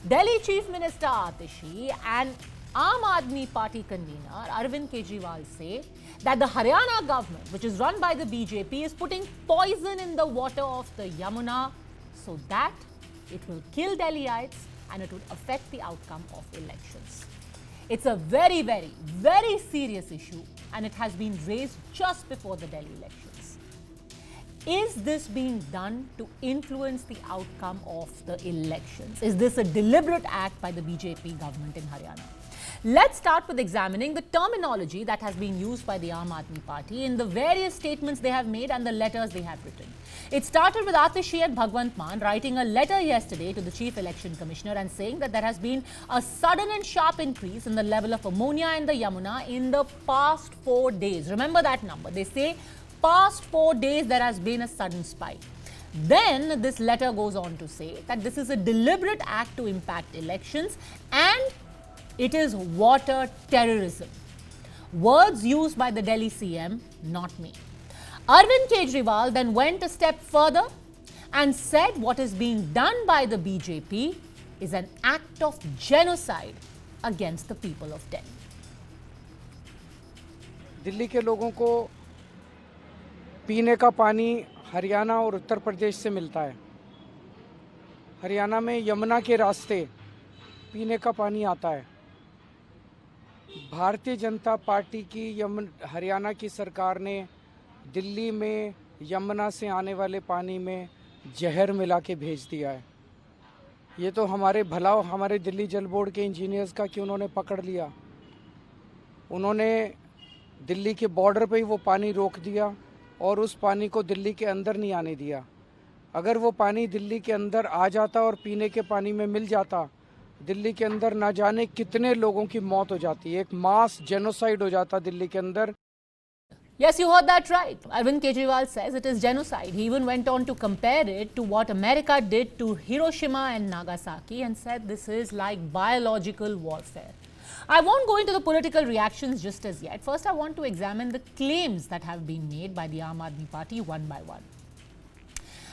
Delhi Chief Minister Atishi and Aam Aadmi Party convener Arvind Kejriwal say that the Haryana government, which is run by the BJP, is putting poison in the water of the Yamuna so that it will kill Delhiites and it would affect the outcome of elections. It's a very, very, very serious issue and it has been raised just before the Delhi elections. Is this being done to influence the outcome of the elections? Is this a deliberate act by the BJP government in Haryana? Let's start with examining the terminology that has been used by the Aam Aadmi Party in the various statements they have made and the letters they have written. It started with Atishi and Bhagwant Mann writing a letter yesterday to the Chief Election Commissioner and saying that there has been a sudden and sharp increase in the level of ammonia in the Yamuna in the past 4 days. Remember that number. They say past 4 days there has been a sudden spike. Then this letter goes on to say that this is a deliberate act to impact elections and it is water terrorism. Words used by the Delhi CM, not me. Arvind Kejriwal then went a step further and said what is being done by the BJP is an act of genocide against the people of Delhi. Delhi के लोगों को पीने का पानी हरियाणा और उत्तर प्रदेश से मिलता है। हरियाणा में यमुना के रास्ते पीने का पानी आता है। भारतीय जनता पार्टी की हरियाणा की सरकार ने दिल्ली में यमुना से आने वाले पानी में जहर मिला के भेज दिया है। ये तो हमारे भला हमारे दिल्ली जल बोर्ड के इंजीनियर्स का कि उन्होंने पकड़ लिया। उन्होंने दिल्ली के बॉर्डर पे ही वो पानी रोक दिया और उस पानी को दिल्ली के अंदर नहीं आने दिया। अगर वो पानी दिल्ली के अंदर आ जाता और पीने के पानी में मिल जाता, दिल्ली के अंदर ना जाने कितने लोगों की मौत हो जाती। एक मास जेनोसाइड हो जाता दिल्ली के अंदर। Yes, you heard that right. Arvind Kejriwal says it is genocide. He even went on to compare it to what America did to Hiroshima and Nagasaki and said this is like biological warfare. I won't go into the political reactions just as yet. First, I want to examine the claims that have been made by the Aam Aadmi Party one by one.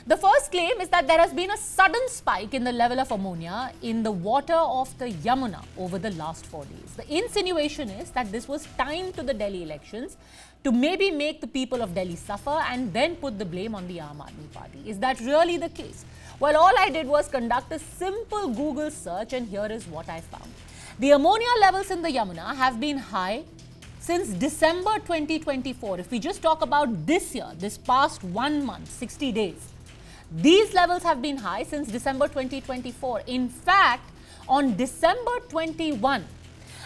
The first claim is that there has been a sudden spike in the level of ammonia in the water of the Yamuna over the last 4 days. The insinuation is that this was timed to the Delhi elections to maybe make the people of Delhi suffer and then put the blame on the Aam Aadmi Party. Is that really the case? Well, all I did was conduct a simple Google search and here is what I found. The ammonia levels in the Yamuna have been high since December 2024. If we just talk about this year, this past 1 month, 60 days, these levels have been high since December 2024. In fact, on December 21,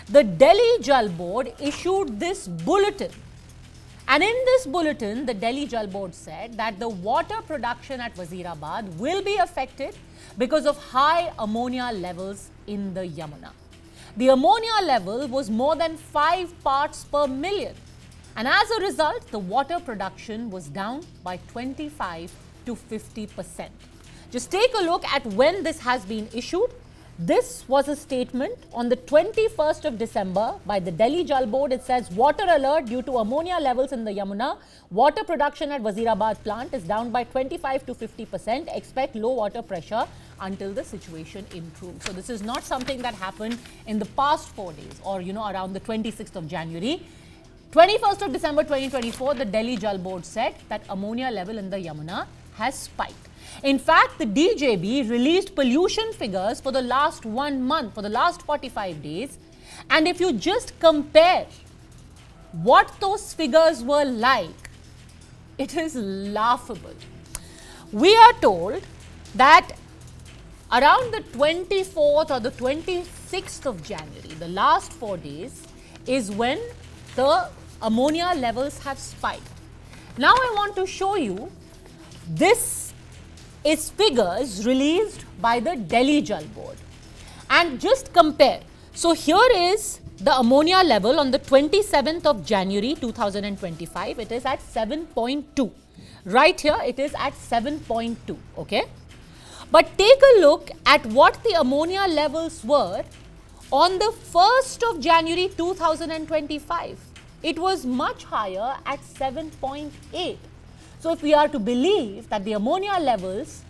the Delhi Jal Board issued this bulletin. And in this bulletin, the Delhi Jal Board said that the water production at Wazirabad will be affected because of high ammonia levels in the Yamuna. The ammonia level was more than 5 parts per million. And as a result, the water production was down by 25 to 50%. Just take a look at when this has been issued. This was a statement on the 21st of December by the Delhi Jal Board. It says water alert due to ammonia levels in the Yamuna. Water production at Wazirabad plant is down by 25 to 50%. Expect low water pressure until the situation improves. So this is not something that happened in the past 4 days or around the 26th of January. 21st of December 2024, the Delhi Jal Board said that ammonia level in the Yamuna has spiked. In fact, the DJB released pollution figures for the last 1 month, for the last 45 days. And if you just compare what those figures were like, it is laughable. We are told that around the 24th or the 26th of January, the last 4 days, is when the ammonia levels have spiked. Now I want to show you, this is figures released by the Delhi Jal Board. And just compare. So here is the ammonia level on the 27th of January 2025. It is at 7.2. Right here it is at 7.2. Okay. But take a look at what the ammonia levels were on the 1st of January 2025. It was much higher at 7.8. So if we are to believe that the ammonia levels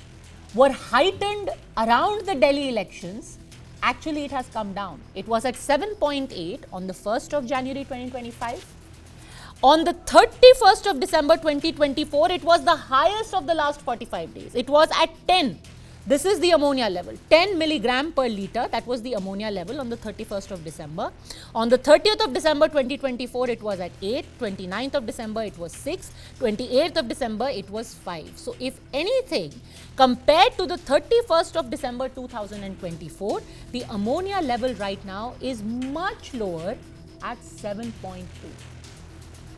were heightened around the Delhi elections, Actually, it has come down. It was at 7.8 on the 1st of January 2025. On the 31st of December 2024, it was the highest of the last 45 days. It was at 10. This is the ammonia level, 10 milligram per liter. That was the ammonia level on the 31st of December. On the 30th of December 2024, it was at 8. 29th of December, it was 6. 28th of December, it was 5. So, if anything, compared to the 31st of December 2024, the ammonia level right now is much lower at 7.2.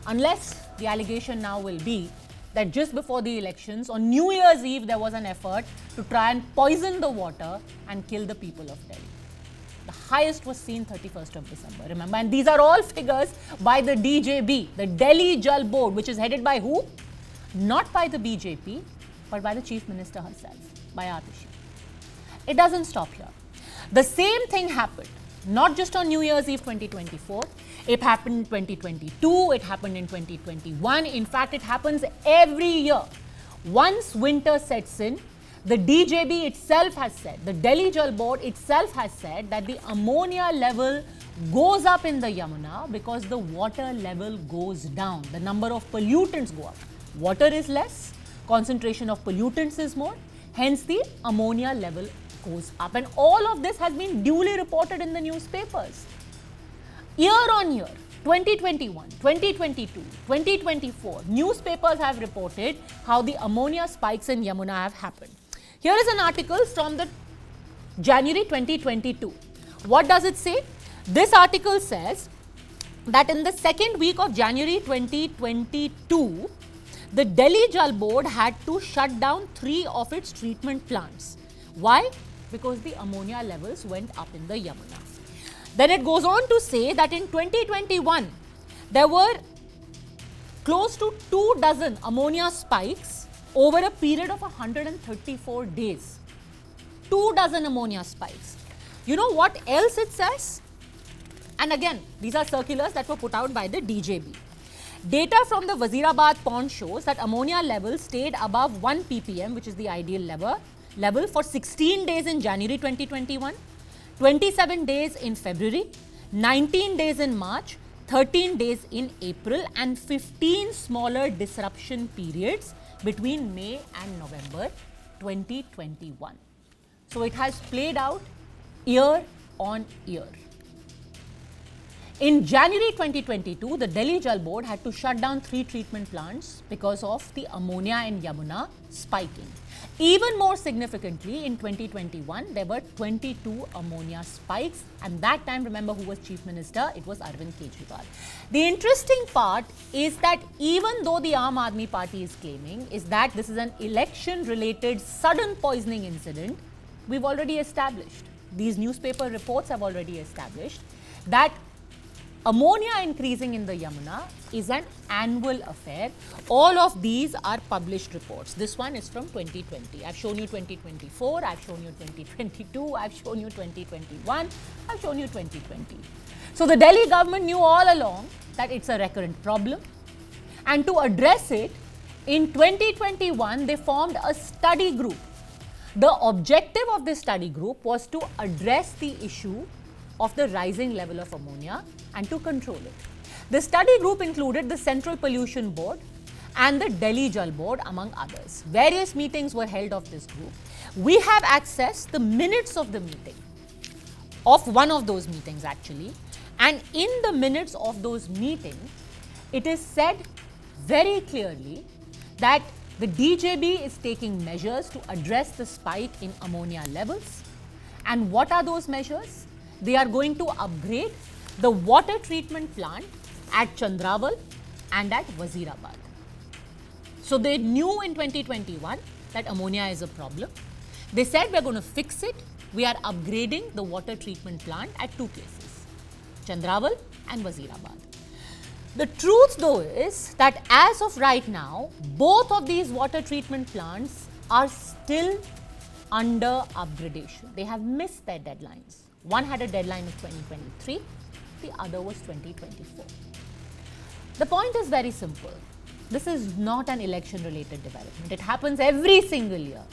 Unless the allegation now will be that just before the elections, on New Year's Eve, there was an effort to try and poison the water and kill the people of Delhi. The highest was seen 31st of December, remember. And these are all figures by the DJB, the Delhi Jal Board, which is headed by who? Not by the BJP, but by the Chief Minister herself, by Atishi. It doesn't stop here. The same thing happened, not just on New Year's Eve 2024. It happened in 2022, it happened in 2021. In fact, it happens every year. Once winter sets in, the DJB itself has said, the Delhi Jal Board itself has said that the ammonia level goes up in the Yamuna because the water level goes down. The number of pollutants go up. Water is less, concentration of pollutants is more, hence the ammonia level goes up. And all of this has been duly reported in the newspapers. Year on year, 2021, 2022, 2024, newspapers have reported how the ammonia spikes in Yamuna have happened. Here is an article from the January 2022. What does it say? This article says that in the second week of January 2022, the Delhi Jal Board had to shut down 3 of its treatment plants. Why? Because the ammonia levels went up in the Yamuna. Then it goes on to say that in 2021, there were close to 24 ammonia spikes over a period of 134 days. 24 ammonia spikes. You know what else it says? And again, these are circulars that were put out by the DJB. Data from the Wazirabad pond shows that ammonia levels stayed above 1 ppm, which is the ideal level for 16 days in January 2021. 27 days in February, 19 days in March, 13 days in April, and 15 smaller disruption periods between May and November 2021. So it has played out year on year. In January 2022, the Delhi Jal Board had to shut down 3 treatment plants because of the ammonia in Yamuna spiking. Even more significantly, in 2021, there were 22 ammonia spikes, and that time, remember who was Chief Minister? It was Arvind Kejriwal. The interesting part is that even though the Aam Aadmi Party is claiming is that this is an election-related sudden poisoning incident, we've already established, these newspaper reports have already established that ammonia increasing in the Yamuna is an annual affair. All of these are published reports. This one is from 2020. I've shown you 2024, I've shown you 2022, I've shown you 2021, I've shown you 2020. So the Delhi government knew all along that it's a recurrent problem. And to address it, in 2021, they formed a study group. The objective of this study group was to address the issue of the rising level of ammonia and to control it. The study group included the Central Pollution Board and the Delhi Jal Board, among others. Various meetings were held of this group. We have accessed the minutes of the meeting, of one of those meetings actually, and in the minutes of those meetings, it is said very clearly that the DJB is taking measures to address the spike in ammonia levels. And what are those measures? They are going to upgrade the water treatment plant at Chandraval and at Wazirabad. So they knew in 2021 that ammonia is a problem. They said we're going to fix it. We are upgrading the water treatment plant at 2 places, Chandraval and Wazirabad. The truth though is that as of right now, both of these water treatment plants are still under upgradation. They have missed their deadlines. One had a deadline of 2023, the other was 2024. The point is very simple. This is not an election-related development. It happens every single year.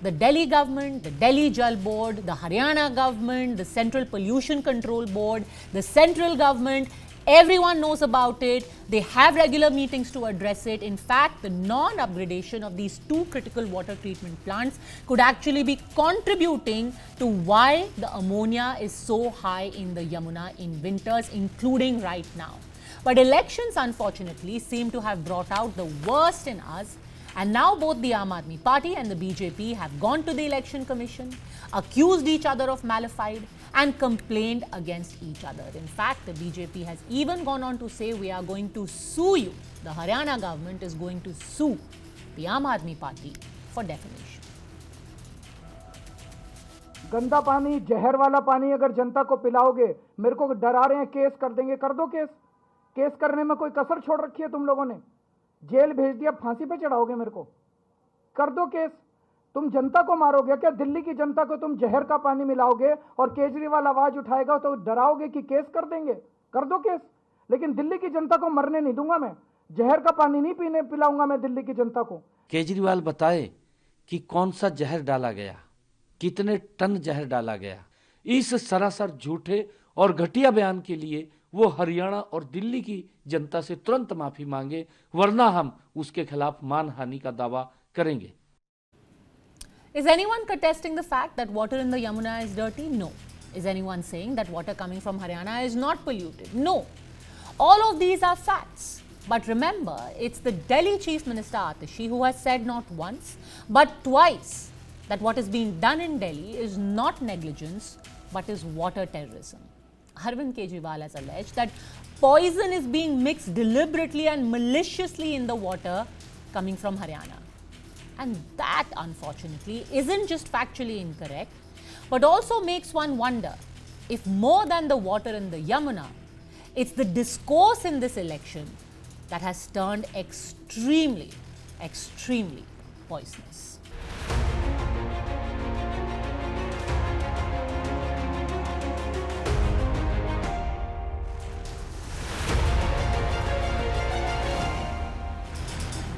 The Delhi government, the Delhi Jal Board, the Haryana government, the Central Pollution Control Board, the central government, everyone knows about it. They have regular meetings to address it. In fact, the non-upgradation of these two critical water treatment plants could actually be contributing to why the ammonia is so high in the Yamuna in winters, including right now. But elections, unfortunately, seem to have brought out the worst in us. And now both the Aam Aadmi Party and the BJP have gone to the Election Commission, accused each other of malafide and complained against each other. In fact, the BJP has even gone on to say, we are going to sue you. The Haryana government is going to sue the Aam Aadmi Party for defamation. गंदा पानी, जहर वाला पानी अगर जनता को पिलाओगे, मेरे को डरा रहे हैं केस कर देंगे, कर दो केस। केस करने में कोई कसर छोड़ रखी है तुम लोगों ने? जेल भेज दिया, फांसी पे चढ़ाओगे मेरे को? कर दो केस। तुम जनता को मारोगे क्या? दिल्ली की जनता को तुम जहर का पानी मिलाओगे और केजरीवाल आवाज उठाएगा तो डराओगे कि केस कर देंगे? कर दो केस। लेकिन दिल्ली की जनता को मरने नहीं दूंगा मैं। जहर का पानी नहीं पिलाऊंगा मैं दिल्ली की जनता को। केजरीवाल बताए कि कौन सा जहर डाला गया, कितने टन जहर डाला गया। इस सरासर झूठे और घटिया बयान के लिए वो हरियाणा और दिल्ली की जनता से तुरंत माफी मांगे, वरना हम उसके खिलाफ मानहानि का दावा करेंगे। Is anyone contesting the fact that water in the Yamuna is dirty? No. Is anyone saying that water coming from Haryana is not polluted? No. All of these are facts. But remember, it's the Delhi Chief Minister Atishi who has said not once but twice that what is being done in Delhi is not negligence but is water terrorism. Arvind Kejriwal has alleged that poison is being mixed deliberately and maliciously in the water coming from Haryana. And that, unfortunately, isn't just factually incorrect, but also makes one wonder if more than the water in the Yamuna, it's the discourse in this election that has turned extremely, extremely poisonous.